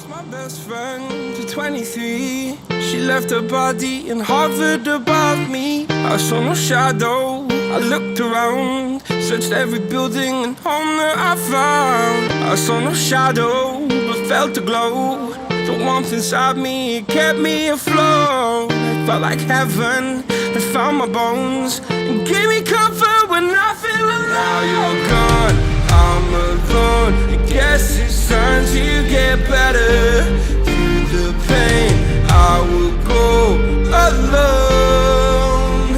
lost my best friend to 23. She left her body and hovered above me. I saw no shadow, I looked around, searched every building and home that I found. I saw no shadow, but felt the glow. The warmth inside me, it kept me afloat. It felt like heaven, it found my bones and gave me comfort when I feel alone. Now you're gone, I'm alone. I guess it's time to get better. Through the pain, I will go alone.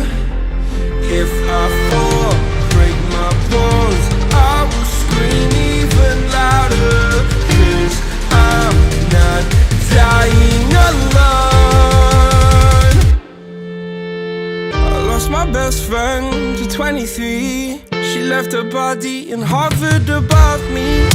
If I fall, break my bones, I will scream even louder. 'Cause I'm not dying alone. I lost my best friend to 23. She left her body and hovered above me.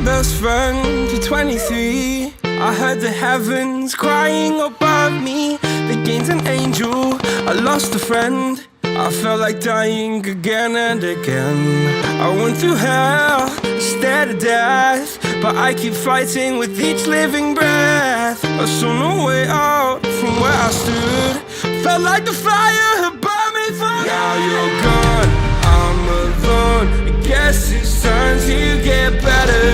Best friend to 23. I heard the heavens crying above me. They gained an angel, I lost a friend. I felt like dying again and again. I went through hell, stared at death, but I keep fighting with each living breath. I saw no way out from where I stood. Felt like the fire had burned me through. Now you're gone, I'm alone. I guess it's time to get better.